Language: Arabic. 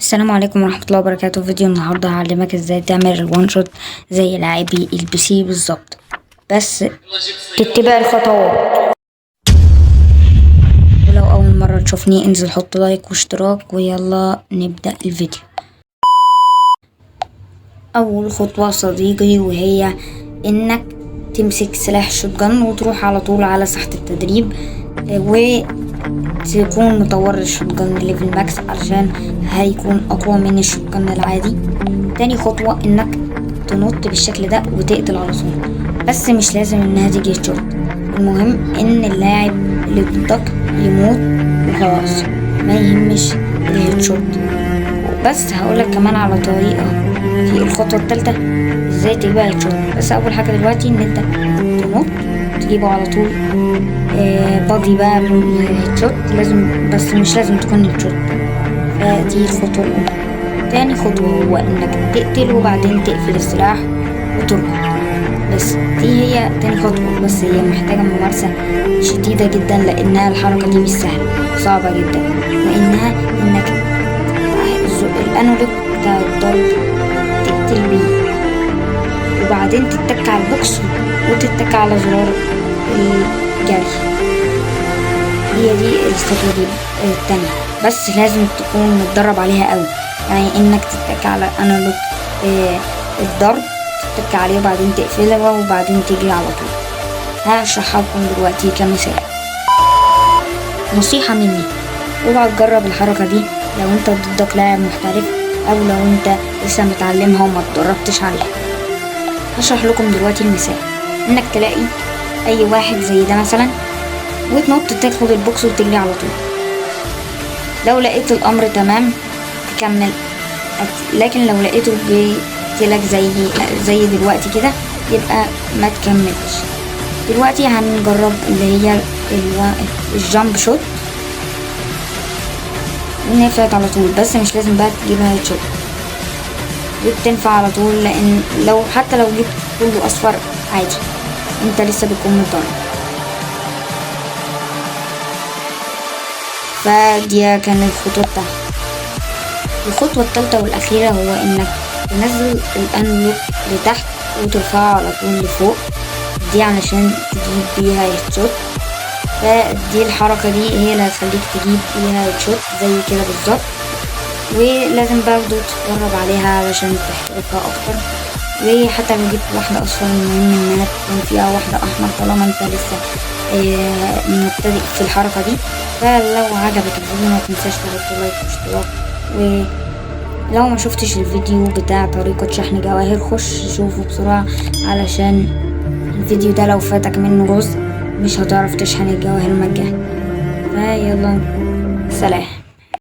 السلام عليكم ورحمة الله وبركاته. فيديو النهاردة هعلمك ازاي تعمل الوان شوت زي لاعبي البي سي بالظبط، بس تتبع الخطوات. ولو أول مرة تشوفني انزل حط لايك واشتراك، ويلا نبدأ الفيديو. أول خطوة صديقي وهي انك تمسك سلاح شوتجن وتروح على طول على ساحة التدريب، وتكون مطور الشوتجن ليفل ماكس علشان هيكون اقوى من الشوتجن العادي. تاني خطوة انك تنط بالشكل ده وتقتل على طول، بس مش لازم انها تيجي هيدشوت، المهم ان اللاعب اللي ضدك يموت وخلاص، ما يهمش الهيدشوت. بس هقولك كمان على طريقة في الخطوة التالتة ازاي تجيبها هيدشوت. بس اول حاجة دلوقتي ان انت تنط تجيبه على طول. بادي بقى هيدشوت لازم، بس مش لازم تكون هيدشوت. فدي الخطوة الأولى. تاني خطوة هو انك تقتله وبعدين تقفل السلاح وتركض. بس دي هي تاني خطوة، بس هي محتاجة ممارسة شديدة جدا، لانها الحركة دي مش سهلة، صعبة جدا، وانها انك الانالوج بتاع الضرب تقتل بيه وبعدين تتك على البوكس وتتك على زرار الجري. هي دي الخطوة دي التانية، بس لازم تكون متدرب عليها قوي، يعني انك تتك على انالوج الضرب، تتك عليه وبعدين تقفلها وبعدين تجري على طول. هشرحها لكم دلوقتي كمثال. نصيحة مني، اوعى تجرب الحركة دي لو انت ضدك لاعب محترف، او لو انت لسه متعلمها وما اتدربتش عليها. هشرح لكم دلوقتي المثال، انك تلاقي اي واحد زي ده مثلا وتنط تاخد البوكس وتجري على طول. لو لقيت الامر تمام تكمل، لكن لو لقيته بيقتلك زي دلوقتي كده يبقى ما تكملش. دلوقتي هنجرب اللي هي الجامب شوت، ونفعت على طول، بس مش لازم بقى تجيبها هيدشوت، بتنفع على طول، لان حتى لو جبت كله اصفر عادي، انت لسه بتكون متدرب. فدي كانت الخطوة بتاعتي. الخطوة التالتة والأخيرة هو إنك تنزل الأنالوج لتحت وترفعه على طول لفوق، دي علشان تجيب بيها هيدشوت. فدي الحركة دي هي اللي هتخليك تجيب بيها هيدشوت زي كده بالظبط، ولازم برضه تتدرب عليها علشان تحترفها أكتر. وحتى لو جبت واحدة أصفر المهم إنها تكون فيها واحدة أحمر طالما أنت لسه مبتدئ في الحركة دي. فلو عجبك الفيديو ما تنساش تحط لايك واشتراك، ولو ما شفتش الفيديو بتاع طريقة شحن جواهر خش شوفه بسرعة، علشان الفيديو ده لو فاتك منه جزء مش هتعرف تشحن الجواهر مجانا. فيلا سلام.